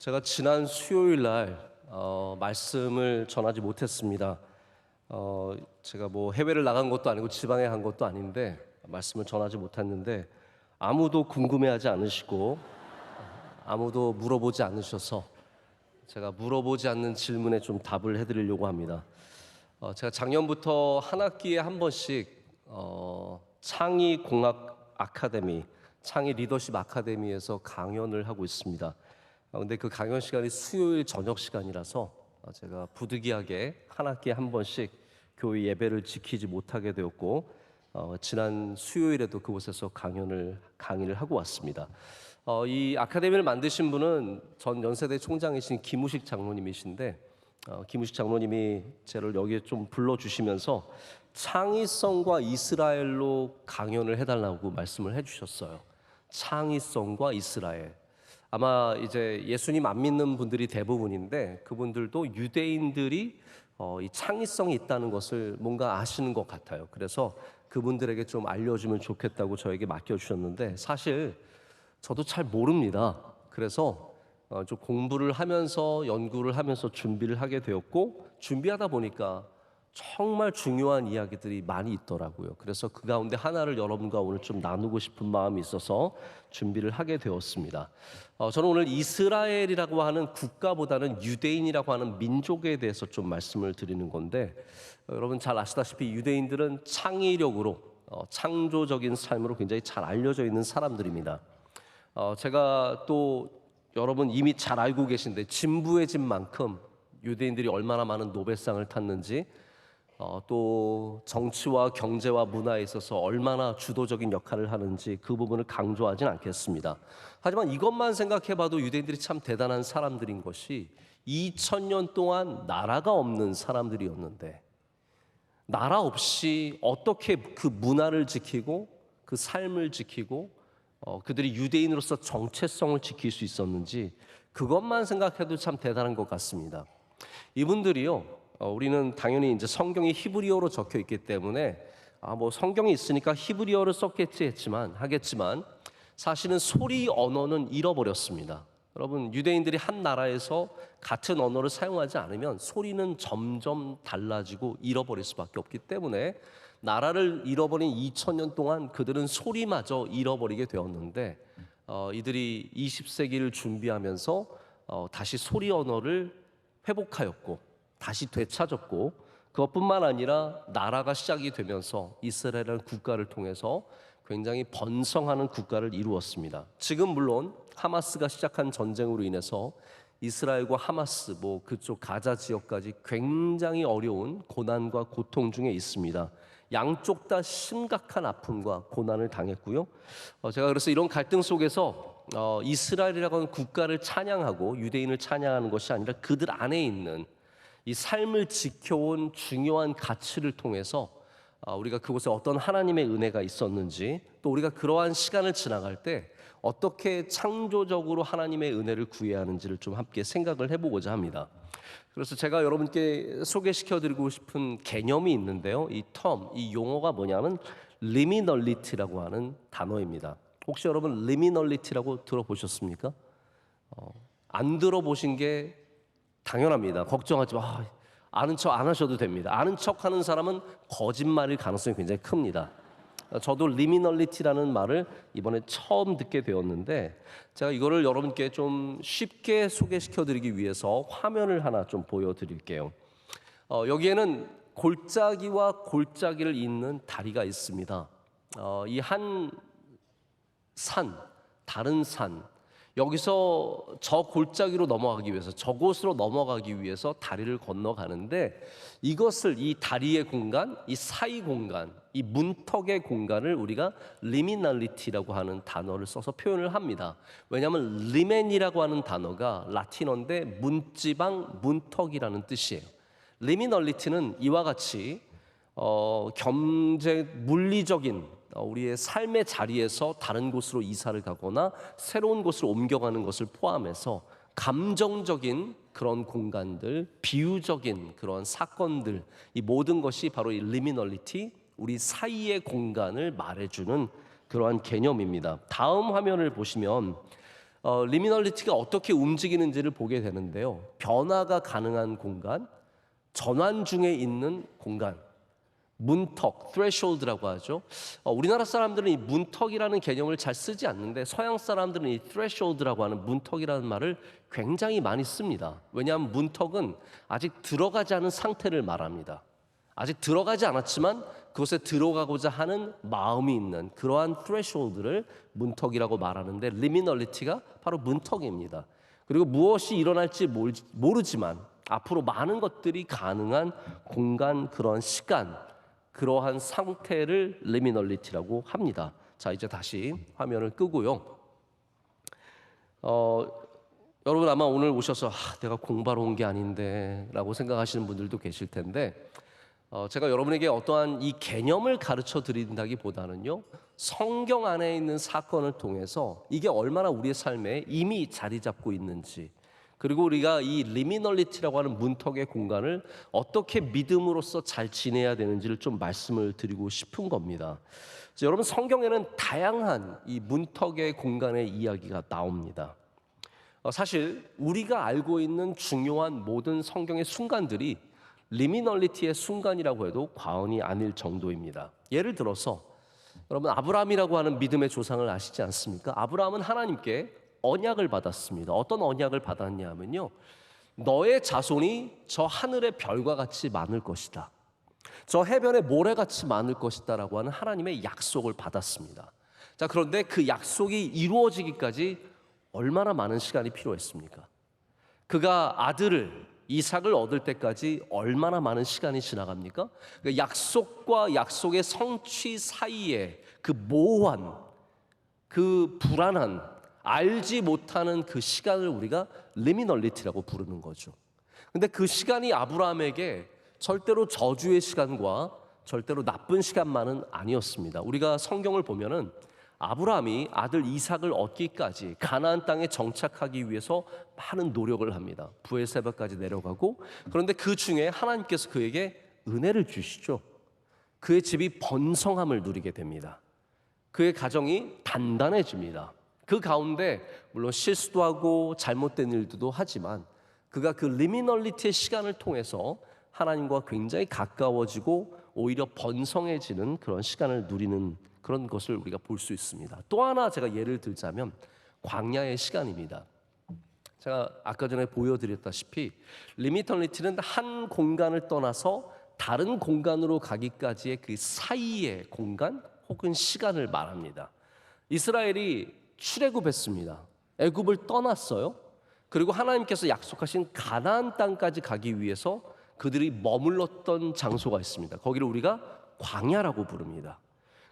제가 지난 수요일 날 말씀을 전하지 못했습니다. 제가 뭐 해외를 나간 것도 아니고 지방에 간 것도 아닌데 말씀을 전하지 못했는데 아무도 궁금해하지 않으시고 아무도 물어보지 않으셔서 제가 물어보지 않는 질문에 좀 답을 해드리려고 합니다. 제가 작년부터 한 학기에 한 번씩 창의공학 아카데미, 창의 리더십 아카데미에서 강연을 하고 있습니다. 근데 그 강연 시간이 수요일 저녁 시간이라서 제가 부득이하게 한 학기에 한 번씩 교회 예배를 지키지 못하게 되었고 지난 수요일에도 그곳에서 강의를 하고 왔습니다. 이 아카데미를 만드신 분은 전 연세대 총장이신 김우식 장로님이신데 김우식 장로님이 저를 여기에 좀 불러주시면서 창의성과 이스라엘로 강연을 해달라고 말씀을 해주셨어요. 창의성과 이스라엘. 아마 이제 예수님 안 믿는 분들이 대부분인데 그분들도 유대인들이 이 창의성이 있다는 것을 뭔가 아시는 것 같아요. 그래서 그분들에게 좀 알려주면 좋겠다고 저에게 맡겨주셨는데 사실 저도 잘 모릅니다. 그래서 좀 공부를 하면서 연구를 하면서 준비를 하게 되었고 준비하다 보니까 정말 중요한 이야기들이 많이 있더라고요. 그래서 그 가운데 하나를 여러분과 오늘 좀 나누고 싶은 마음이 있어서 준비를 하게 되었습니다. 저는 오늘 이스라엘이라고 하는 국가보다는 유대인이라고 하는 민족에 대해서 좀 말씀을 드리는 건데 여러분 잘 아시다시피 유대인들은 창의력으로 창조적인 삶으로 굉장히 잘 알려져 있는 사람들입니다. 제가 또 여러분 이미 잘 알고 계신데 진부의 집만큼 유대인들이 얼마나 많은 노벨상을 탔는지 또 정치와 경제와 문화에 있어서 얼마나 주도적인 역할을 하는지 그 부분을 강조하진 않겠습니다. 하지만 이것만 생각해봐도 유대인들이 참 대단한 사람들인 것이 2000년 동안 나라가 없는 사람들이었는데 나라 없이 어떻게 그 문화를 지키고 그 삶을 지키고 그들이 유대인으로서 정체성을 지킬 수 있었는지 그것만 생각해도 참 대단한 것 같습니다. 이분들이요, 우리는 당연히 이제 성경이 히브리어로 적혀 있기 때문에 뭐 성경이 있으니까 히브리어를 썼겠지 하겠지만 사실은 소리 언어는 잃어버렸습니다. 여러분 유대인들이 한 나라에서 같은 언어를 사용하지 않으면 소리는 점점 달라지고 잃어버릴 수밖에 없기 때문에 나라를 잃어버린 2000년 동안 그들은 소리마저 잃어버리게 되었는데 이들이 20세기를 준비하면서 다시 소리 언어를 회복하였고 다시 되찾았고 그것뿐만 아니라 나라가 시작이 되면서 이스라엘이라는 국가를 통해서 굉장히 번성하는 국가를 이루었습니다. 지금 물론 하마스가 시작한 전쟁으로 인해서 이스라엘과 하마스 그쪽 가자 지역까지 굉장히 어려운 고난과 고통 중에 있습니다. 양쪽 다 심각한 아픔과 고난을 당했고요. 제가 그래서 이런 갈등 속에서 이스라엘이라고 하는 국가를 찬양하고 유대인을 찬양하는 것이 아니라 그들 안에 있는 이 삶을 지켜온 중요한 가치를 통해서 우리가 그곳에 어떤 하나님의 은혜가 있었는지 또 우리가 그러한 시간을 지나갈 때 어떻게 창조적으로 하나님의 은혜를 구해야 하는지를 좀 함께 생각을 해보고자 합니다. 그래서 제가 여러분께 소개시켜드리고 싶은 개념이 있는데요. 이 용어가 뭐냐면 liminality라고 하는 단어입니다. 혹시 여러분 liminality라고 들어보셨습니까? 안 들어보신 게 당연합니다. 걱정하지 마. 아는 척 안 하셔도 됩니다. 아는 척 하는 사람은 거짓말일 가능성이 굉장히 큽니다. 저도 리미널리티라는 말을 이번에 처음 듣게 되었는데 제가 이거를 여러분께 좀 쉽게 소개시켜드리기 위해서 화면을 하나 좀 보여드릴게요. 여기에는 골짜기와 골짜기를 잇는 다리가 있습니다. 이 한 다른 산 여기서 저 골짜기로 넘어가기 위해서 저곳으로 넘어가기 위해서 다리를 건너가는데 이 다리의 공간, 이 사이 공간, 이 문턱의 공간을 우리가 liminality라고 하는 단어를 써서 표현을 합니다. 왜냐하면 limen이라고 하는 단어가 라틴어인데 문지방, 문턱이라는 뜻이에요. liminality는 이와 같이 물리적인 우리의 삶의 자리에서 다른 곳으로 이사를 가거나 새로운 곳으로 옮겨가는 것을 포함해서 감정적인 그런 공간들, 비유적인 그런 사건들, 이 모든 것이 바로 이 liminality, 우리 사이의 공간을 말해주는 그러한 개념입니다. 다음 화면을 보시면 리미널리티가 어떻게 움직이는지를 보게 되는데요. 변화가 가능한 공간, 전환 중에 있는 공간, 문턱, threshold라고 하죠. 우리나라 사람들은 이 문턱이라는 개념을 잘 쓰지 않는데 서양 사람들은 이 threshold라고 하는 문턱이라는 말을 굉장히 많이 씁니다. 왜냐하면 문턱은 아직 들어가지 않은 상태를 말합니다. 아직 들어가지 않았지만 그곳에 들어가고자 하는 마음이 있는 그러한 threshold를 문턱이라고 말하는데 리미널리티가 바로 문턱입니다. 그리고 무엇이 일어날지 모르지만 앞으로 많은 것들이 가능한 공간, 그런 시간, 그러한 상태를 리미널리티라고 합니다. 자, 이제 다시 화면을 끄고요. 여러분 아마 오늘 오셔서 내가 공부하러 온 게 아닌데 라고 생각하시는 분들도 계실 텐데 제가 여러분에게 어떠한 이 개념을 가르쳐 드린다기보다는요, 성경 안에 있는 사건을 통해서 이게 얼마나 우리의 삶에 이미 자리 잡고 있는지, 그리고 우리가 이 리미널리티라고 하는 문턱의 공간을 어떻게 믿음으로써 잘 지내야 되는지를 좀 말씀을 드리고 싶은 겁니다. 여러분, 성경에는 다양한 이 문턱의 공간의 이야기가 나옵니다. 사실 우리가 알고 있는 중요한 모든 성경의 순간들이 리미널리티의 순간이라고 해도 과언이 아닐 정도입니다. 예를 들어서 여러분, 아브라함이라고 하는 믿음의 조상을 아시지 않습니까? 아브라함은 하나님께 언약을 받았습니다. 어떤 언약을 받았냐 하면요, 너의 자손이 저 하늘의 별과 같이 많을 것이다, 저 해변의 모래같이 많을 것이다 라고 하는 하나님의 약속을 받았습니다. 자, 그런데 그 약속이 이루어지기까지 얼마나 많은 시간이 필요했습니까? 그가 아들을 이삭을 얻을 때까지 얼마나 많은 시간이 지나갑니까? 그 약속과 약속의 성취 사이에 그 모호한, 그 불안한, 알지 못하는 그 시간을 우리가 리미널리티라고 부르는 거죠. 근데 그 시간이 아브라함에게 절대로 저주의 시간과 절대로 나쁜 시간만은 아니었습니다. 우리가 성경을 보면은 아브라함이 아들 이삭을 얻기까지 가나안 땅에 정착하기 위해서 많은 노력을 합니다. 브엘세바까지 내려가고, 그런데 그 중에 하나님께서 그에게 은혜를 주시죠. 그의 집이 번성함을 누리게 됩니다. 그의 가정이 단단해집니다. 그 가운데 물론 실수도 하고 잘못된 일도 하지만 그가 그 리미널리티의 시간을 통해서 하나님과 굉장히 가까워지고 오히려 번성해지는 그런 시간을 누리는 그런 것을 우리가 볼 수 있습니다. 또 하나 제가 예를 들자면 광야의 시간입니다. 제가 아까 전에 보여드렸다시피 리미널리티는 한 공간을 떠나서 다른 공간으로 가기까지의 그 사이의 공간 혹은 시간을 말합니다. 이스라엘이 출애굽했습니다. 애굽을 떠났어요. 그리고 하나님께서 약속하신 가나안 땅까지 가기 위해서 그들이 머물렀던 장소가 있습니다. 거기를 우리가 광야라고 부릅니다.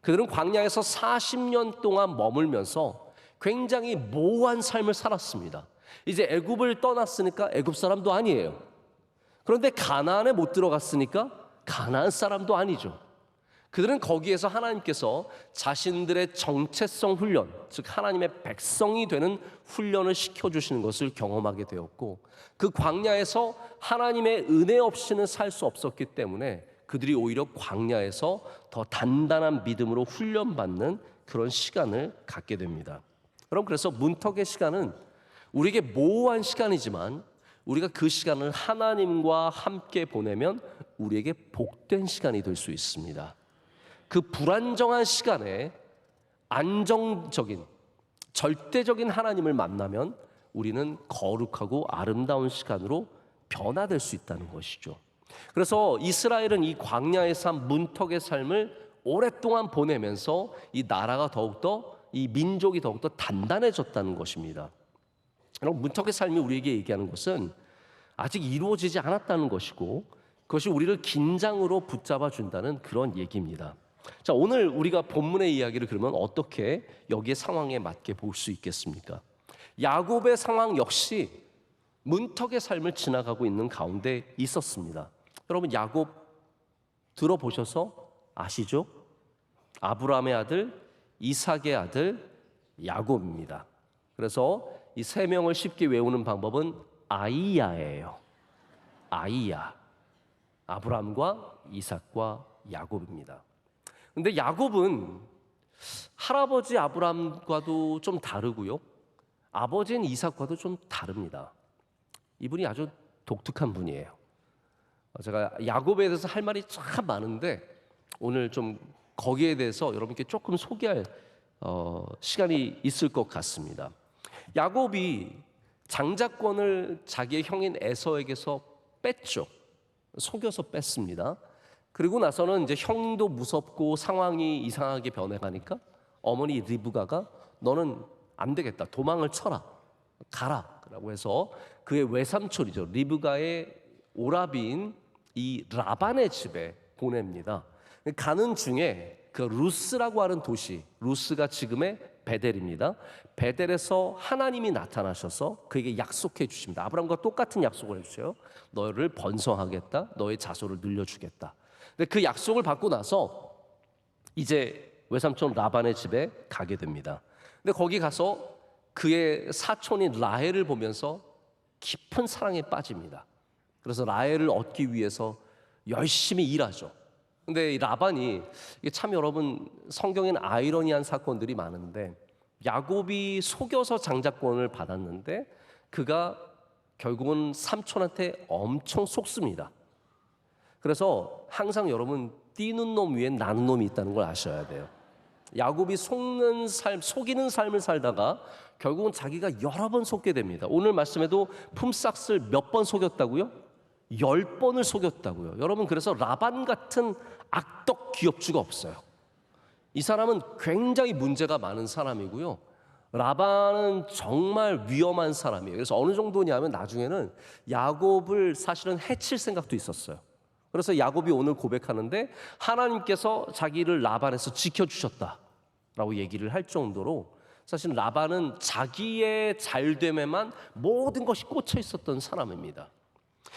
그들은 광야에서 40년 동안 머물면서 굉장히 모호한 삶을 살았습니다. 이제 애굽을 떠났으니까 애굽 사람도 아니에요. 그런데 가나안에 못 들어갔으니까 가나안 사람도 아니죠. 그들은 거기에서 하나님께서 자신들의 정체성 훈련, 즉 하나님의 백성이 되는 훈련을 시켜주시는 것을 경험하게 되었고, 그 광야에서 하나님의 은혜 없이는 살 수 없었기 때문에 그들이 오히려 광야에서 더 단단한 믿음으로 훈련받는 그런 시간을 갖게 됩니다. 여러분, 그래서 문턱의 시간은 우리에게 모호한 시간이지만 우리가 그 시간을 하나님과 함께 보내면 우리에게 복된 시간이 될 수 있습니다. 그 불안정한 시간에 안정적인, 절대적인 하나님을 만나면 우리는 거룩하고 아름다운 시간으로 변화될 수 있다는 것이죠. 그래서 이스라엘은 이 광야의 삶, 문턱의 삶을 오랫동안 보내면서 이 나라가 더욱더, 이 민족이 더욱더 단단해졌다는 것입니다. 여러분, 문턱의 삶이 우리에게 얘기하는 것은 아직 이루어지지 않았다는 것이고, 그것이 우리를 긴장으로 붙잡아 준다는 그런 얘기입니다. 자, 오늘 우리가 본문의 이야기를 그러면 어떻게 여기에 상황에 맞게 볼 수 있겠습니까? 야곱의 상황 역시 문턱의 삶을 지나가고 있는 가운데 있었습니다. 여러분, 야곱 들어보셔서 아시죠? 아브라함의 아들, 이삭의 아들 야곱입니다. 그래서 이 세 명을 쉽게 외우는 방법은 아이야예요. 아이야. 아브라함과 이삭과 야곱입니다. 근데 야곱은 할아버지 아브라함과도 좀 다르고요, 아버지인 이삭과도 좀 다릅니다. 이분이 아주 독특한 분이에요. 제가 야곱에 대해서 할 말이 참 많은데 오늘 좀 거기에 대해서 여러분께 조금 소개할 시간이 있을 것 같습니다. 야곱이 장자권을 자기의 형인 에서에게서 뺐죠. 속여서 뺐습니다. 그리고 나서는 이제 형도 무섭고 상황이 이상하게 변해가니까 어머니 리브가가 너는 안 되겠다, 도망을 쳐라, 가라 라고 해서 그의 외삼촌이죠, 리브가의 오라비인 이 라반의 집에 보냅니다. 가는 중에 그 루스라고 하는 도시, 루스가 지금의 베델입니다. 베델에서 하나님이 나타나셔서 그에게 약속해 주십니다. 아브라함과 똑같은 약속을 해주세요. 너를 번성하겠다, 너의 자손을 늘려주겠다. 근데 그 약속을 받고 나서 이제 외삼촌 라반의 집에 가게 됩니다. 근데 거기 가서 그의 사촌인 라헬을 보면서 깊은 사랑에 빠집니다. 그래서 라헬을 얻기 위해서 열심히 일하죠. 근데 이 라반이, 이게 참 여러분 성경엔 아이러니한 사건들이 많은데, 야곱이 속여서 장자권을 받았는데 그가 결국은 삼촌한테 엄청 속습니다. 그래서 항상 여러분 뛰는 놈 위엔 나는 놈이 있다는 걸 아셔야 돼요. 야곱이 속이는 삶을 살다가 결국은 자기가 여러 번 속게 됩니다. 오늘 말씀에도 품삯을 몇 번 속였다고요? 10번을 속였다고요. 여러분, 그래서 라반 같은 악덕 기업주가 없어요. 이 사람은 굉장히 문제가 많은 사람이고요. 라반은 정말 위험한 사람이에요. 그래서 어느 정도냐면 나중에는 야곱을 사실은 해칠 생각도 있었어요. 그래서 야곱이 오늘 고백하는데 하나님께서 자기를 라반에서 지켜주셨다라고 얘기를 할 정도로, 사실 라반은 자기의 잘됨에만 모든 것이 꽂혀 있었던 사람입니다.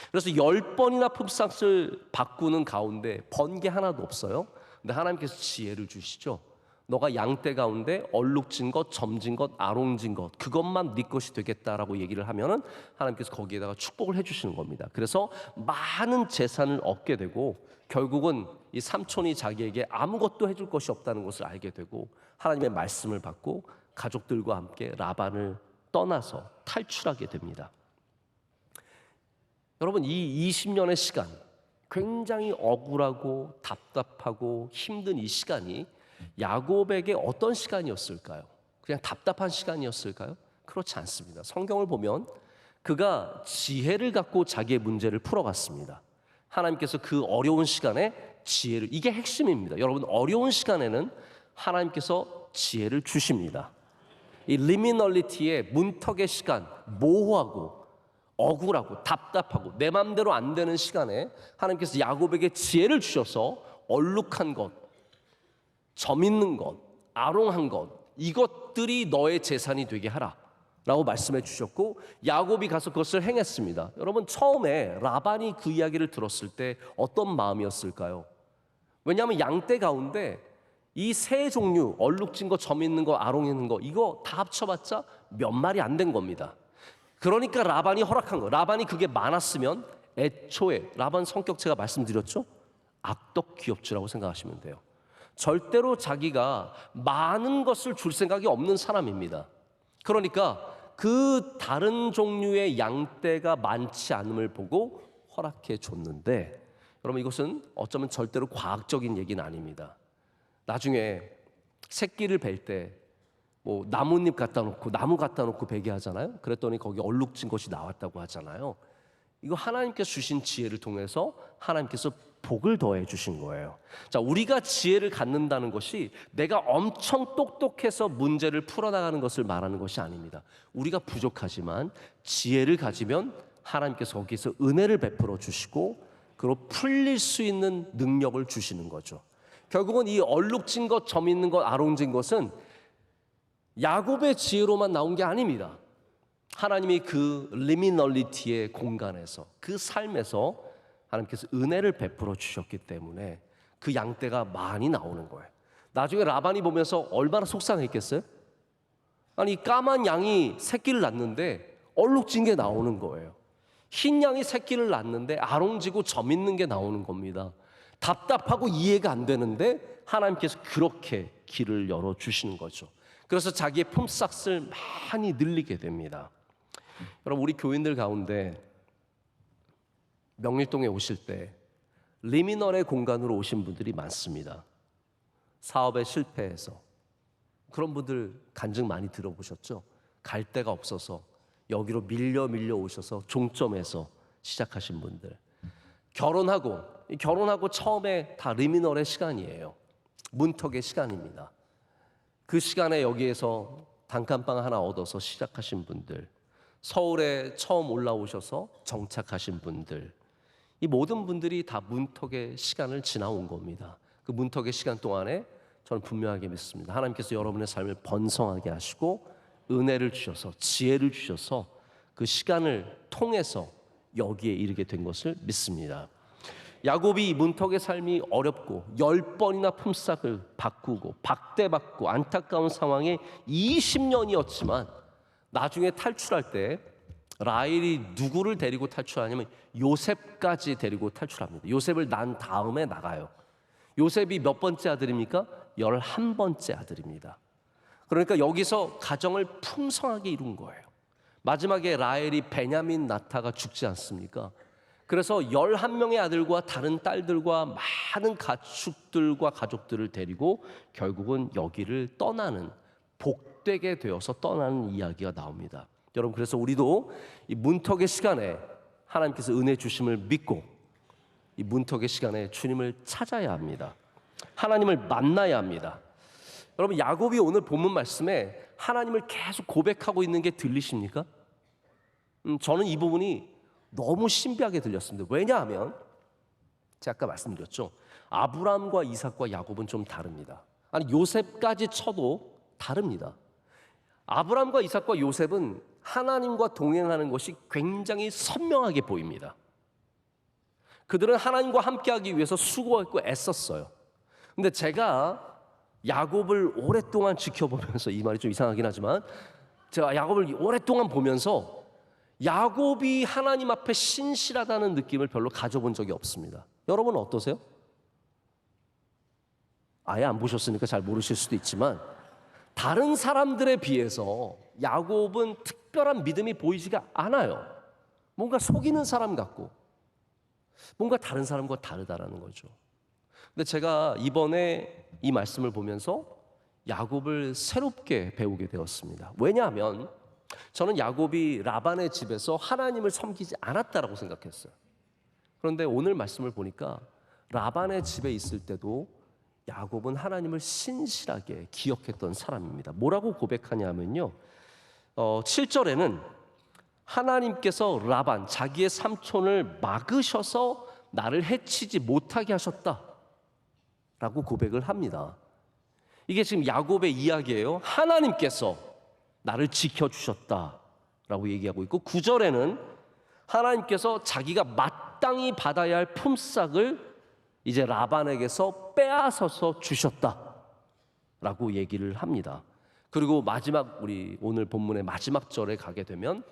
그래서 10번이나 품삯을 바꾸는 가운데 번 게 하나도 없어요. 근데 하나님께서 지혜를 주시죠. 너가 양떼 가운데 얼룩진 것, 점진 것, 아롱진 것, 그것만 네 것이 되겠다라고 얘기를 하면은 하나님께서 거기에다가 축복을 해주시는 겁니다. 그래서 많은 재산을 얻게 되고 결국은 이 삼촌이 자기에게 아무것도 해줄 것이 없다는 것을 알게 되고 하나님의 말씀을 받고 가족들과 함께 라반을 떠나서 탈출하게 됩니다. 여러분, 이 20년의 시간, 굉장히 억울하고 답답하고 힘든 이 시간이 야곱에게 어떤 시간이었을까요? 그냥 답답한 시간이었을까요? 그렇지 않습니다. 성경을 보면 그가 지혜를 갖고 자기의 문제를 풀어갔습니다. 하나님께서 그 어려운 시간에 지혜를, 이게 핵심입니다. 여러분, 어려운 시간에는 하나님께서 지혜를 주십니다. 이 리미널리티의 문턱의 시간, 모호하고 억울하고 답답하고 내 맘대로 안 되는 시간에 하나님께서 야곱에게 지혜를 주셔서 얼룩한 것, 점 있는 것, 아롱한 것, 이것들이 너의 재산이 되게 하라 라고 말씀해 주셨고 야곱이 가서 그것을 행했습니다. 여러분, 처음에 라반이 그 이야기를 들었을 때 어떤 마음이었을까요? 왜냐하면 양떼 가운데 이 세 종류, 얼룩진 거, 점 있는 거, 아롱 있는 거, 이거 다 합쳐봤자 몇 마리 안 된 겁니다. 그러니까 라반이 허락한 거. 라반이 그게 많았으면 애초에, 라반 성격 제가 말씀드렸죠? 악덕 기업주라고 생각하시면 돼요. 절대로 자기가 많은 것을 줄 생각이 없는 사람입니다. 그러니까 그 다른 종류의 양떼가 많지 않음을 보고 허락해 줬는데, 여러분, 이것은 어쩌면 절대로 과학적인 얘기는 아닙니다. 나중에 새끼를 뵐 때 뭐 나뭇잎 갖다 놓고 나무 갖다 놓고 베게 하잖아요. 그랬더니 거기 얼룩진 것이 나왔다고 하잖아요. 이거 하나님께서 주신 지혜를 통해서 하나님께서 복을 더해 주신 거예요. 자, 우리가 지혜를 갖는다는 것이 내가 엄청 똑똑해서 문제를 풀어나가는 것을 말하는 것이 아닙니다. 우리가 부족하지만 지혜를 가지면 하나님께서 거기서 은혜를 베풀어 주시고 그로 풀릴 수 있는 능력을 주시는 거죠. 결국은 이 얼룩진 것, 점 있는 것, 아롱진 것은 야곱의 지혜로만 나온 게 아닙니다. 하나님이 그 리미널리티의 공간에서, 그 삶에서 하나님께서 은혜를 베풀어 주셨기 때문에 그 양떼가 많이 나오는 거예요. 나중에 라반이 보면서 얼마나 속상했겠어요? 아니, 까만 양이 새끼를 낳는데 얼룩진 게 나오는 거예요. 흰 양이 새끼를 낳는데 아롱지고 점 있는 게 나오는 겁니다. 답답하고 이해가 안 되는데 하나님께서 그렇게 길을 열어주시는 거죠. 그래서 자기의 품삯을 많이 늘리게 됩니다. 여러분, 우리 교인들 가운데 명일동에 오실 때 리미널의 공간으로 오신 분들이 많습니다. 사업에 실패해서. 그런 분들 간증 많이 들어보셨죠? 갈 데가 없어서 여기로 밀려 오셔서 종점에서 시작하신 분들. 결혼하고 처음에 다 리미널의 시간이에요. 문턱의 시간입니다. 그 시간에 여기에서 단칸방 하나 얻어서 시작하신 분들, 서울에 처음 올라오셔서 정착하신 분들, 이 모든 분들이 다 문턱의 시간을 지나온 겁니다. 그 문턱의 시간 동안에 저는 분명하게 믿습니다. 하나님께서 여러분의 삶을 번성하게 하시고 은혜를 주셔서, 지혜를 주셔서 그 시간을 통해서 여기에 이르게 된 것을 믿습니다. 야곱이 이 문턱의 삶이 어렵고 10번이나 품삯을 바꾸고 박대받고 안타까운 상황에 20년이었지만 나중에 탈출할 때 라헬이 누구를 데리고 탈출하냐면 요셉까지 데리고 탈출합니다. 요셉을 낳은 다음에 나가요. 요셉이 몇 번째 아들입니까? 11번째 아들입니다. 그러니까 여기서 가정을 풍성하게 이룬 거예요. 마지막에 라헬이 베냐민 낳다가 죽지 않습니까? 그래서 11명의 아들과 다른 딸들과 많은 가축들과 가족들을 데리고 결국은 여기를 떠나는, 복되게 되어서 떠나는 이야기가 나옵니다. 여러분, 그래서 우리도 이 문턱의 시간에 하나님께서 은혜 주심을 믿고 이 문턱의 시간에 주님을 찾아야 합니다. 하나님을 만나야 합니다. 여러분, 야곱이 오늘 본문 말씀에 하나님을 계속 고백하고 있는 게 들리십니까? 저는 이 부분이 너무 신비하게 들렸습니다. 왜냐하면 제가 아까 말씀드렸죠. 아브라함과 이삭과 야곱은 좀 다릅니다. 아니, 요셉까지 쳐도 다릅니다. 아브라함과 이삭과 요셉은 하나님과 동행하는 것이 굉장히 선명하게 보입니다. 그들은 하나님과 함께하기 위해서 수고했고 애썼어요. 근데 제가 야곱을 오랫동안 지켜보면서, 이 말이 좀 이상하긴 하지만 제가 야곱을 오랫동안 보면서 야곱이 하나님 앞에 신실하다는 느낌을 별로 가져본 적이 없습니다. 여러분은 어떠세요? 아예 안 보셨으니까 잘 모르실 수도 있지만 다른 사람들에 비해서 야곱은 특별한 믿음이 보이지가 않아요. 뭔가 속이는 사람 같고 뭔가 다른 사람과 다르다라는 거죠. 근데 제가 이번에 이 말씀을 보면서 야곱을 새롭게 배우게 되었습니다. 왜냐하면 저는 야곱이 라반의 집에서 하나님을 섬기지 않았다라고 생각했어요. 그런데 오늘 말씀을 보니까 라반의 집에 있을 때도 야곱은 하나님을 신실하게 기억했던 사람입니다. 뭐라고 고백하냐면요, 7절에는 하나님께서 라반, 자기의 삼촌을 막으셔서 나를 해치지 못하게 하셨다 라고 고백을 합니다. 이게 지금 야곱의 이야기예요. 하나님께서 나를 지켜주셨다라고 얘기하고 있고, 9절에는 하나님께서 자기가 마땅히 받아야 할 품삯을 이제 라반에게서 빼앗아서 주셨다라고 얘기를 합니다. 그리고 마지막, 우리 오늘 본문의 마지막 절에 가게 되면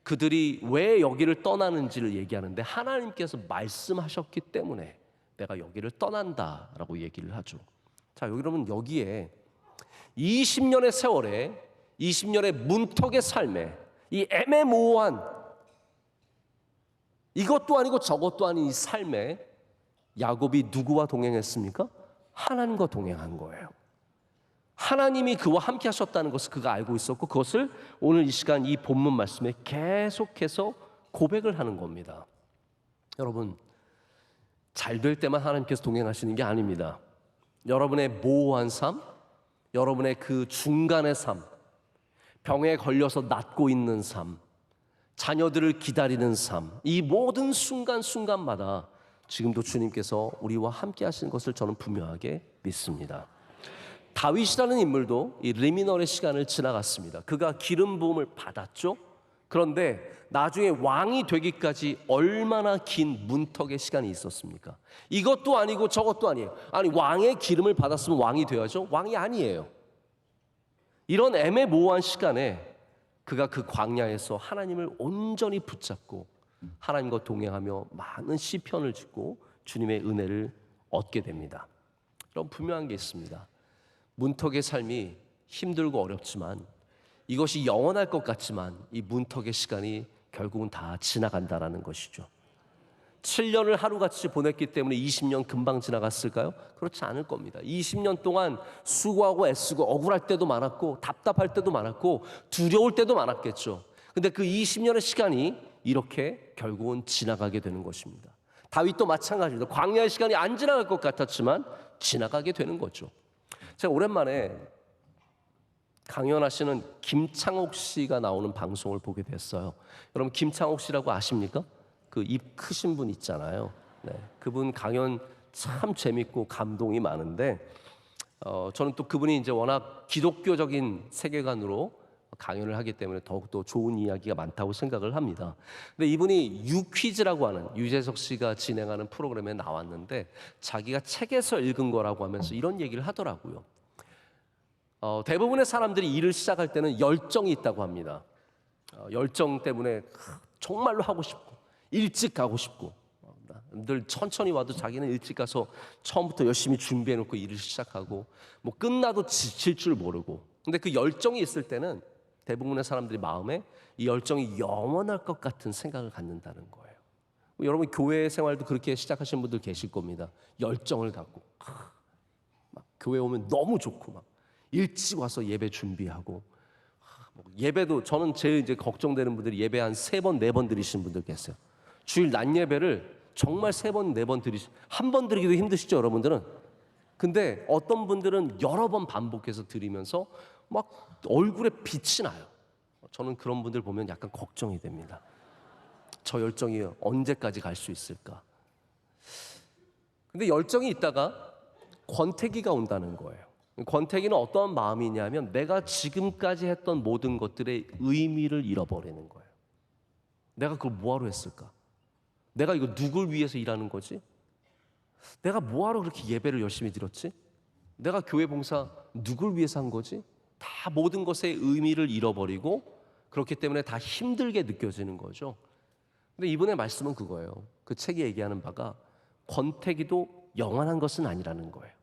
그들이 왜 여기를 떠나는지를 얘기하는데 하나님께서 말씀하셨기 때문에 내가 여기를 떠난다라고 얘기를 하죠. 자, 여러분, 여기에 20년의 세월에 20년의 문턱의 삶에 이 애매모호한, 이것도 아니고 저것도 아닌 이 삶에 야곱이 누구와 동행했습니까? 하나님과 동행한 거예요. 하나님이 그와 함께 하셨다는 것을 그가 알고 있었고, 그것을 오늘 이 시간 이 본문 말씀에 계속해서 고백을 하는 겁니다. 여러분, 잘 될 때만 하나님께서 동행하시는 게 아닙니다. 여러분의 모호한 삶, 여러분의 그 중간의 삶, 병에 걸려서 낫고 있는 삶, 자녀들을 기다리는 삶, 이 모든 순간순간마다 지금도 주님께서 우리와 함께 하시는 것을 저는 분명하게 믿습니다. 다윗이라는 인물도 이 리미널의 시간을 지나갔습니다. 그가 기름 부음을 받았죠. 그런데 나중에 왕이 되기까지 얼마나 긴 문턱의 시간이 있었습니까? 이것도 아니고 저것도 아니에요. 아니, 왕의 기름을 받았으면 왕이 되어야죠. 왕이 아니에요. 이런 애매모호한 시간에 그가 그 광야에서 하나님을 온전히 붙잡고 하나님과 동행하며 많은 시편을 짓고 주님의 은혜를 얻게 됩니다. 그럼 분명한 게 있습니다. 문턱의 삶이 힘들고 어렵지만 이것이 영원할 것 같지만 이 문턱의 시간이 결국은 다 지나간다라는 것이죠. 7년을 하루같이 보냈기 때문에 20년 금방 지나갔을까요? 그렇지 않을 겁니다. 20년 동안 수고하고 애쓰고 억울할 때도 많았고 답답할 때도 많았고 두려울 때도 많았겠죠. 근데 그 20년의 시간이 이렇게 결국은 지나가게 되는 것입니다. 다윗도 마찬가지입니다. 광야의 시간이 안 지나갈 것 같았지만 지나가게 되는 거죠. 제가 오랜만에 강연하시는 김창옥 씨가 나오는 방송을 보게 됐어요. 여러분 김창옥 씨라고 아십니까? 그 입 크신 분 있잖아요. 네, 그분 강연 참 재밌고 감동이 많은데 저는 또 그분이 이제 워낙 기독교적인 세계관으로 강연을 하기 때문에 더욱더 좋은 이야기가 많다고 생각을 합니다. 근데 이분이 유퀴즈라고 하는 유재석 씨가 진행하는 프로그램에 나왔는데 자기가 책에서 읽은 거라고 하면서 이런 얘기를 하더라고요. 대부분의 사람들이 일을 시작할 때는 열정이 있다고 합니다. 열정 때문에 정말로 하고 싶고 일찍 가고 싶고 늘 천천히 와도 자기는 일찍 가서 처음부터 열심히 준비해놓고 일을 시작하고 뭐 끝나도 지칠 줄 모르고 근데 그 열정이 있을 때는 대부분의 사람들이 마음에 이 열정이 영원할 것 같은 생각을 갖는다는 거예요. 여러분 교회 생활도 그렇게 시작하신 분들 계실 겁니다. 열정을 갖고 막 교회 오면 너무 좋고 막 일찍 와서 예배 준비하고 예배도 저는 제일 이제 걱정되는 분들이 예배 한 3번, 4번 드리시는 분들 계세요. 주일 낮 예배를 정말 3번, 4번 한 번 드리기도 힘드시죠, 여러분들은? 근데 어떤 분들은 여러 번 반복해서 드리면서 막 얼굴에 빛이 나요. 저는 그런 분들 보면 약간 걱정이 됩니다. 저 열정이 언제까지 갈 수 있을까? 근데 열정이 있다가 권태기가 온다는 거예요. 권태기는 어떤 마음이냐면 내가 지금까지 했던 모든 것들의 의미를 잃어버리는 거예요. 내가 그걸 뭐하러 했을까? 내가 이거 누굴 위해서 일하는 거지? 내가 뭐하러 그렇게 예배를 열심히 드렸지? 내가 교회 봉사 누굴 위해서 한 거지? 다 모든 것의 의미를 잃어버리고 그렇기 때문에 다 힘들게 느껴지는 거죠. 근데 이분의 말씀은 그거예요. 그 책이 얘기하는 바가 권태기도 영원한 것은 아니라는 거예요.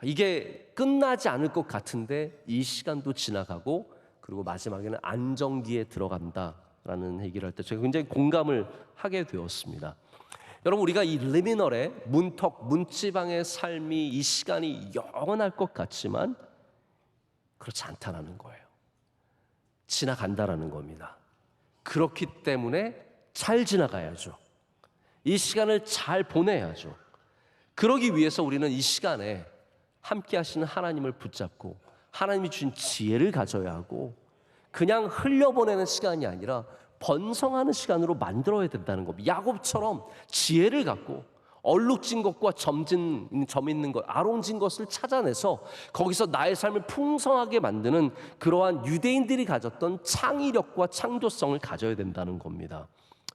이게 끝나지 않을 것 같은데 이 시간도 지나가고 그리고 마지막에는 안정기에 들어간다라는 얘기를 할 때 제가 굉장히 공감을 하게 되었습니다. 여러분 우리가 이 리미널의 문턱, 문지방의 삶이 이 시간이 영원할 것 같지만 그렇지 않다라는 거예요. 지나간다라는 겁니다. 그렇기 때문에 잘 지나가야죠. 이 시간을 잘 보내야죠. 그러기 위해서 우리는 이 시간에 함께 하시는 하나님을 붙잡고 하나님이 주신 지혜를 가져야 하고 그냥 흘려보내는 시간이 아니라 번성하는 시간으로 만들어야 된다는 겁니다. 야곱처럼 지혜를 갖고 얼룩진 것과 점 있는 것, 아롱진 것을 찾아내서 거기서 나의 삶을 풍성하게 만드는 그러한 유대인들이 가졌던 창의력과 창조성을 가져야 된다는 겁니다.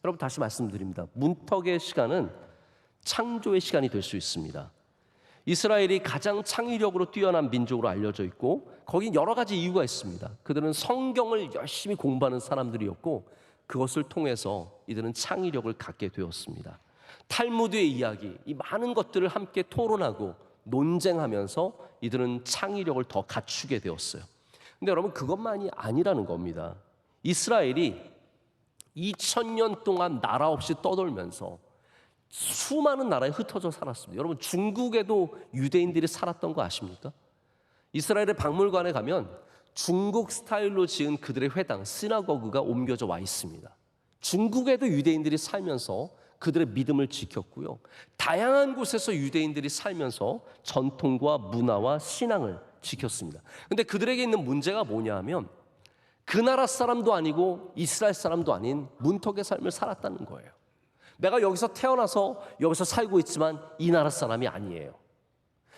여러분 다시 말씀드립니다. 문턱의 시간은 창조의 시간이 될 수 있습니다. 이스라엘이 가장 창의력으로 뛰어난 민족으로 알려져 있고 거긴 여러 가지 이유가 있습니다. 그들은 성경을 열심히 공부하는 사람들이었고 그것을 통해서 이들은 창의력을 갖게 되었습니다. 탈무드의 이야기, 이 많은 것들을 함께 토론하고 논쟁하면서 이들은 창의력을 더 갖추게 되었어요. 근데 여러분 그것만이 아니라는 겁니다. 이스라엘이 2000년 동안 나라 없이 떠돌면서 수많은 나라에 흩어져 살았습니다. 여러분 중국에도 유대인들이 살았던 거 아십니까? 이스라엘의 박물관에 가면 중국 스타일로 지은 그들의 회당, 시나고그가 옮겨져 와 있습니다. 중국에도 유대인들이 살면서 그들의 믿음을 지켰고요. 다양한 곳에서 유대인들이 살면서 전통과 문화와 신앙을 지켰습니다. 근데 그들에게 있는 문제가 뭐냐 하면 그 나라 사람도 아니고 이스라엘 사람도 아닌 문턱의 삶을 살았다는 거예요. 내가 여기서 태어나서 여기서 살고 있지만 이 나라 사람이 아니에요.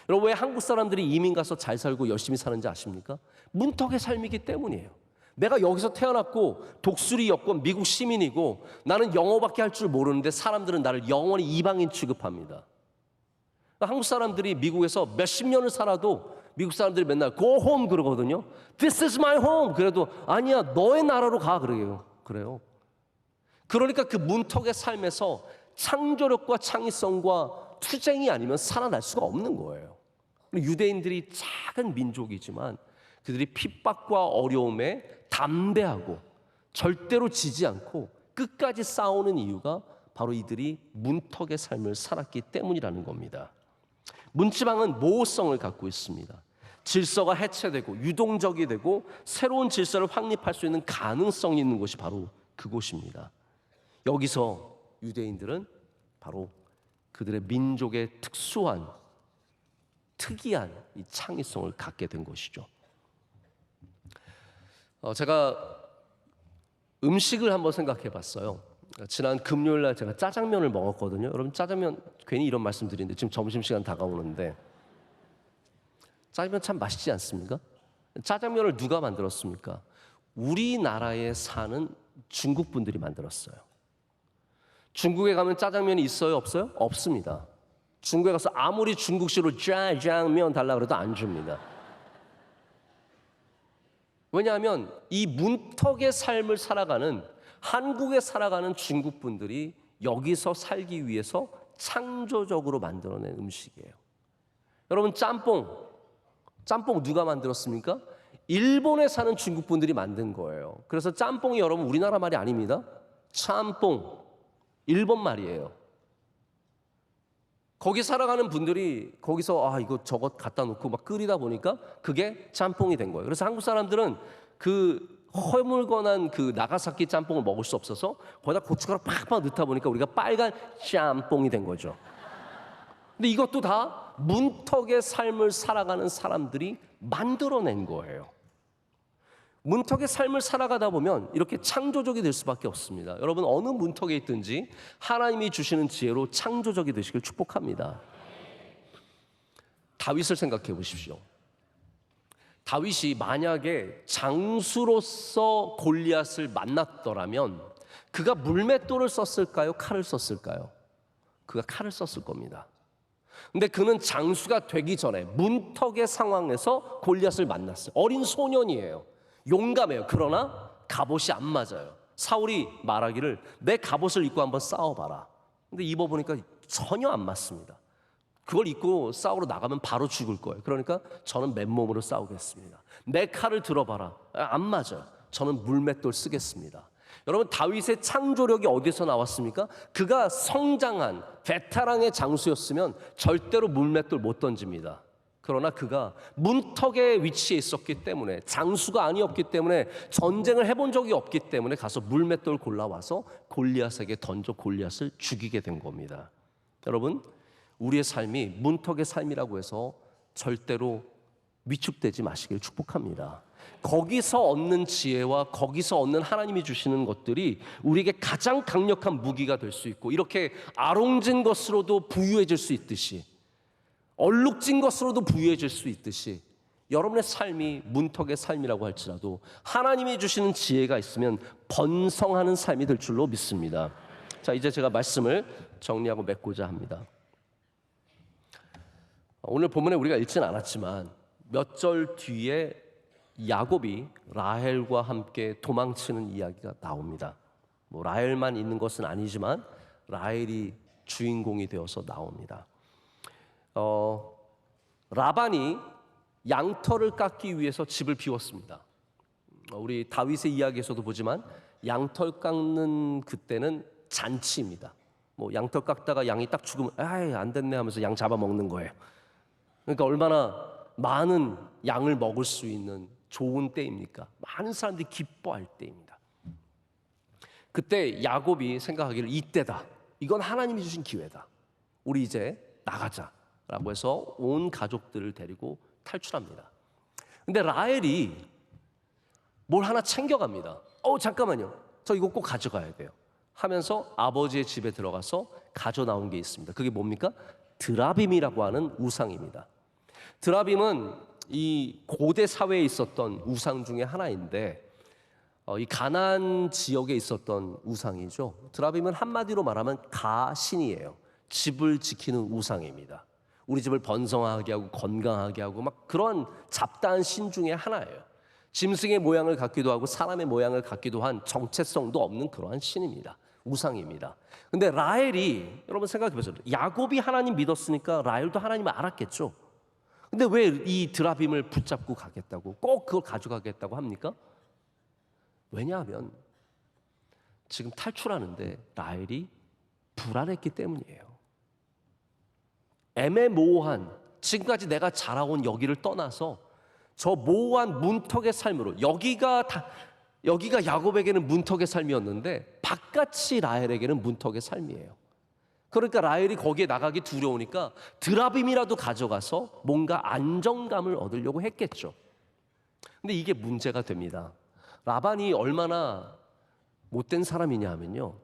여러분 왜 한국 사람들이 이민 가서 잘 살고 열심히 사는지 아십니까? 문턱의 삶이기 때문이에요. 내가 여기서 태어났고 독수리 여권 미국 시민이고 나는 영어밖에 할 줄 모르는데 사람들은 나를 영원히 이방인 취급합니다. 한국 사람들이 미국에서 몇십 년을 살아도 미국 사람들이 맨날 go home 그러거든요. This is my home. 그래도 아니야 너의 나라로 가 그래요. 그러니까 그 문턱의 삶에서 창조력과 창의성과 투쟁이 아니면 살아날 수가 없는 거예요. 유대인들이 작은 민족이지만 그들이 핍박과 어려움에 담대하고 절대로 지지 않고 끝까지 싸우는 이유가 바로 이들이 문턱의 삶을 살았기 때문이라는 겁니다. 문지방은 모호성을 갖고 있습니다. 질서가 해체되고 유동적이 되고 새로운 질서를 확립할 수 있는 가능성이 있는 곳이 바로 그곳입니다. 여기서 유대인들은 바로 그들의 민족의 특수한 특이한 이 창의성을 갖게 된 것이죠. 제가 음식을 한번 생각해 봤어요. 지난 금요일 날 제가 짜장면을 먹었거든요. 여러분, 짜장면 괜히 이런 말씀 드리는데 지금 점심시간 다가오는데 짜장면 참 맛있지 않습니까? 짜장면을 누가 만들었습니까? 우리나라에 사는 중국 분들이 만들었어요. 중국에 가면 짜장면이 있어요, 없어요? 없습니다. 중국에 가서 아무리 중국식으로 짜장면 달라 그래도 안 줍니다. 왜냐하면 이 문턱의 삶을 살아가는, 한국에 살아가는 중국 분들이 여기서 살기 위해서 창조적으로 만들어낸 음식이에요. 여러분, 짬뽕 누가 만들었습니까? 일본에 사는 중국 분들이 만든 거예요. 그래서 짬뽕이 여러분 우리나라 말이 아닙니다. 짬뽕, 일본 말이에요. 거기 살아가는 분들이 거기서 이거 저것 갖다 놓고 막 끓이다 보니까 그게 짬뽕이 된 거예요. 그래서 한국 사람들은 그 허물건한 그 나가사키 짬뽕을 먹을 수 없어서 거기다 고춧가루 팍팍 넣다 보니까 우리가 빨간 짬뽕이 된 거죠. 근데 이것도 다 문턱의 삶을 살아가는 사람들이 만들어낸 거예요. 문턱의 삶을 살아가다 보면 이렇게 창조적이 될 수밖에 없습니다. 여러분, 어느 문턱에 있든지 하나님이 주시는 지혜로 창조적이 되시길 축복합니다. 다윗을 생각해 보십시오. 다윗이 만약에 장수로서 골리앗을 만났더라면 그가 물맷돌을 썼을까요? 칼을 썼을까요? 그가 칼을 썼을 겁니다. 근데 그는 장수가 되기 전에 문턱의 상황에서 골리앗을 만났어요. 어린 소년이에요. 용감해요. 그러나 갑옷이 안 맞아요. 사울이 말하기를 내 갑옷을 입고 한번 싸워봐라. 근데 입어보니까 전혀 안 맞습니다. 그걸 입고 싸우러 나가면 바로 죽을 거예요. 그러니까 저는 맨몸으로 싸우겠습니다. 내 칼을 들어봐라. 안 맞아요. 저는 물맷돌 쓰겠습니다. 여러분, 다윗의 창조력이 어디서 나왔습니까? 그가 성장한 베테랑의 장수였으면 절대로 물맷돌 못 던집니다. 그러나 그가 문턱의 위치에 있었기 때문에, 장수가 아니었기 때문에, 전쟁을 해본 적이 없기 때문에 가서 물맷돌 골라와서 골리앗에게 던져 골리앗을 죽이게 된 겁니다. 여러분, 우리의 삶이 문턱의 삶이라고 해서 절대로 위축되지 마시길 축복합니다. 거기서 얻는 지혜와 거기서 얻는 하나님이 주시는 것들이 우리에게 가장 강력한 무기가 될 수 있고, 이렇게 아롱진 것으로도 부유해질 수 있듯이, 얼룩진 것으로도 부유해질 수 있듯이, 여러분의 삶이 문턱의 삶이라고 할지라도 하나님이 주시는 지혜가 있으면 번성하는 삶이 될 줄로 믿습니다. 자, 이제 제가 말씀을 정리하고 맺고자 합니다. 오늘 본문에 우리가 읽지는 않았지만 몇 절 뒤에 야곱이 라헬과 함께 도망치는 이야기가 나옵니다. 라헬만 있는 것은 아니지만 라헬이 주인공이 되어서 나옵니다. 라반이 양털을 깎기 위해서 집을 비웠습니다. 우리 다윗의 이야기에서도 보지만 양털 깎는 그때는 잔치입니다. 양털 깎다가 양이 딱 죽으면 안 됐네 하면서 양 잡아먹는 거예요. 그러니까 얼마나 많은 양을 먹을 수 있는 좋은 때입니까? 많은 사람들이 기뻐할 때입니다. 그때 야곱이 생각하기를 이때다. 이건 하나님이 주신 기회다. 우리 이제 나가자라고 해서 온 가족들을 데리고 탈출합니다. 근데 라헬이 뭘 하나 챙겨갑니다. 잠깐만요. 저 이거 꼭 가져가야 돼요. 하면서 아버지의 집에 들어가서 가져 나온 게 있습니다. 그게 뭡니까? 드라빔이라고 하는 우상입니다. 드라빔은 이 고대 사회에 있었던 우상 중에 하나인데 이 가나안 지역에 있었던 우상이죠. 드라빔은 한마디로 말하면 가신이에요. 집을 지키는 우상입니다. 우리 집을 번성하게 하고 건강하게 하고 막 그런 잡다한 신 중에 하나예요. 짐승의 모양을 갖기도 하고 사람의 모양을 갖기도 한 정체성도 없는 그러한 신입니다. 우상입니다. 근데 라헬이, 여러분 생각해 보세요. 야곱이 하나님 믿었으니까 라헬도 하나님을 알았겠죠. 근데 왜 이 드라빔을 붙잡고 가겠다고, 꼭 그걸 가져가겠다고 합니까? 왜냐하면 지금 탈출하는데 라헬이 불안했기 때문이에요. 애매모호한, 지금까지 내가 자라온 여기를 떠나서 저 모호한 문턱의 삶으로, 여기가 야곱에게는 문턱의 삶이었는데 바깥이 라헬에게는 문턱의 삶이에요. 그러니까 라헬이 거기에 나가기 두려우니까 드라빔이라도 가져가서 뭔가 안정감을 얻으려고 했겠죠. 근데 이게 문제가 됩니다. 라반이 얼마나 못된 사람이냐 하면요,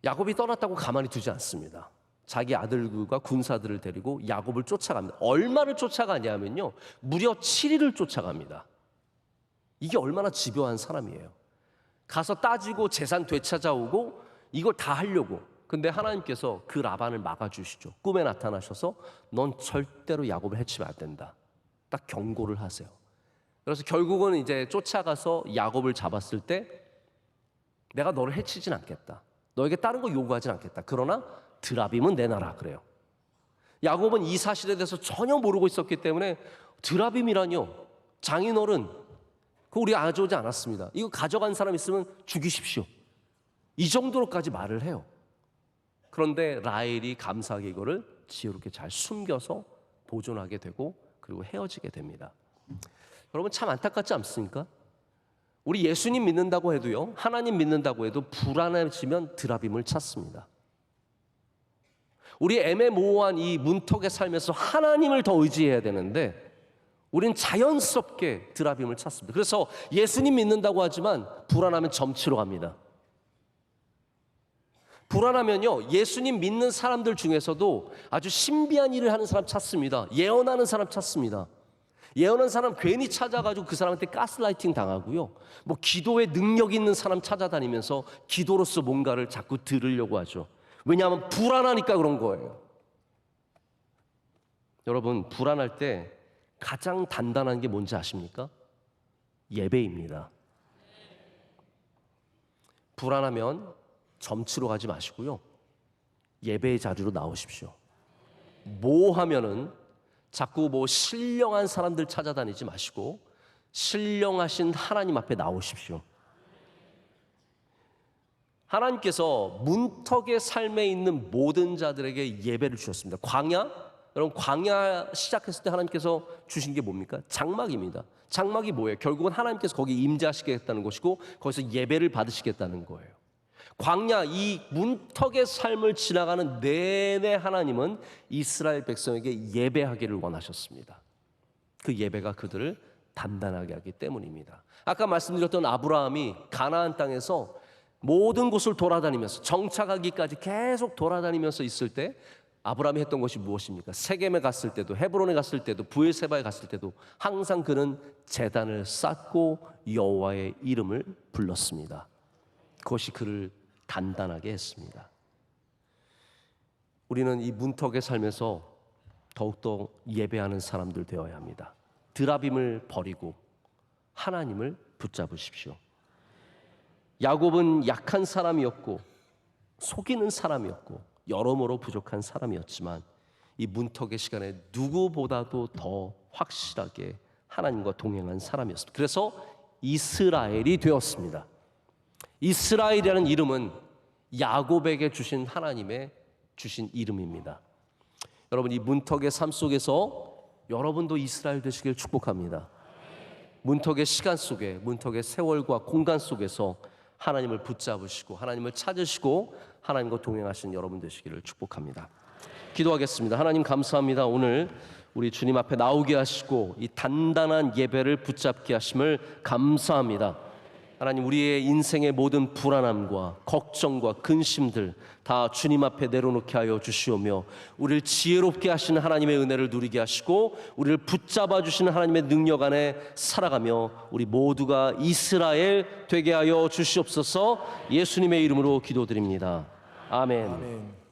야곱이 떠났다고 가만히 두지 않습니다. 자기 아들과 군사들을 데리고 야곱을 쫓아갑니다. 얼마를 쫓아가냐면요, 무려 7일을 쫓아갑니다. 이게 얼마나 집요한 사람이에요. 가서 따지고 재산 되찾아오고 이걸 다 하려고. 근데 하나님께서 그 라반을 막아주시죠. 꿈에 나타나셔서 넌 절대로 야곱을 해치면 안 된다, 딱 경고를 하세요. 그래서 결국은 이제 쫓아가서 야곱을 잡았을 때 내가 너를 해치진 않겠다, 너에게 다른 거 요구하진 않겠다, 그러나 드라빔은 내놔라 그래요. 야곱은 이 사실에 대해서 전혀 모르고 있었기 때문에 드라빔이라뇨, 장인어른, 그거 우리 가져오지 않았습니다, 이거 가져간 사람 있으면 죽이십시오, 이 정도로까지 말을 해요. 그런데 라헬이 감사하게 이거를 지혜롭게 잘 숨겨서 보존하게 되고 그리고 헤어지게 됩니다. 여러분, 참 안타깝지 않습니까? 우리 예수님 믿는다고 해도요, 하나님 믿는다고 해도 불안해지면 드라빔을 찾습니다. 우리 애매모호한 이 문턱의 삶에서 하나님을 더 의지해야 되는데 우린 자연스럽게 드라빔을 찾습니다. 그래서 예수님 믿는다고 하지만 불안하면 점치러 갑니다. 불안하면요, 예수님 믿는 사람들 중에서도 아주 신비한 일을 하는 사람 찾습니다. 예언하는 사람 찾습니다. 예언하는 사람 괜히 찾아가지고 그 사람한테 가스라이팅 당하고요, 뭐 기도에 능력 있는 사람 찾아다니면서 기도로서 뭔가를 자꾸 들으려고 하죠. 왜냐하면 불안하니까 그런 거예요. 여러분, 불안할 때 가장 단단한 게 뭔지 아십니까? 예배입니다. 불안하면 점치러 가지 마시고요, 예배의 자리로 나오십시오. 뭐 하면은 자꾸 뭐 신령한 사람들 찾아다니지 마시고 신령하신 하나님 앞에 나오십시오. 하나님께서 문턱의 삶에 있는 모든 자들에게 예배를 주셨습니다. 광야, 여러분, 광야 시작했을 때 하나님께서 주신 게 뭡니까? 장막입니다. 장막이 뭐예요? 결국은 하나님께서 거기 임재하시겠다는 것이고 거기서 예배를 받으시겠다는 거예요. 광야, 이 문턱의 삶을 지나가는 내내 하나님은 이스라엘 백성에게 예배하기를 원하셨습니다. 그 예배가 그들을 단단하게 하기 때문입니다. 아까 말씀드렸던 아브라함이 가나안 땅에서 모든 곳을 돌아다니면서 정착하기까지 계속 돌아다니면서 있을 때 아브라함이 했던 것이 무엇입니까? 세겜에 갔을 때도, 헤브론에 갔을 때도, 브엘세바에 갔을 때도 항상 그는 제단을 쌓고 여호와의 이름을 불렀습니다. 그것이 그를 단단하게 했습니다. 우리는 이 문턱의 삶에서 더욱더 예배하는 사람들 되어야 합니다. 드라빔을 버리고 하나님을 붙잡으십시오. 야곱은 약한 사람이었고 속이는 사람이었고 여러모로 부족한 사람이었지만 이 문턱의 시간에 누구보다도 더 확실하게 하나님과 동행한 사람이었습니다. 그래서 이스라엘이 되었습니다. 이스라엘이라는 이름은 야곱에게 주신 하나님의 주신 이름입니다. 여러분, 이 문턱의 삶 속에서 여러분도 이스라엘 되시길 축복합니다. 문턱의 시간 속에, 문턱의 세월과 공간 속에서 하나님을 붙잡으시고 하나님을 찾으시고 하나님과 동행하신 여러분 되시기를 축복합니다. 기도하겠습니다. 하나님, 감사합니다. 오늘 우리 주님 앞에 나오게 하시고 이 단단한 예배를 붙잡게 하심을 감사합니다. 하나님, 우리의 인생의 모든 불안함과 걱정과 근심들 다 주님 앞에 내려놓게 하여 주시오며 우리를 지혜롭게 하시는 하나님의 은혜를 누리게 하시고 우리를 붙잡아 주시는 하나님의 능력 안에 살아가며 우리 모두가 이스라엘 되게 하여 주시옵소서. 예수님의 이름으로 기도드립니다. 아멘.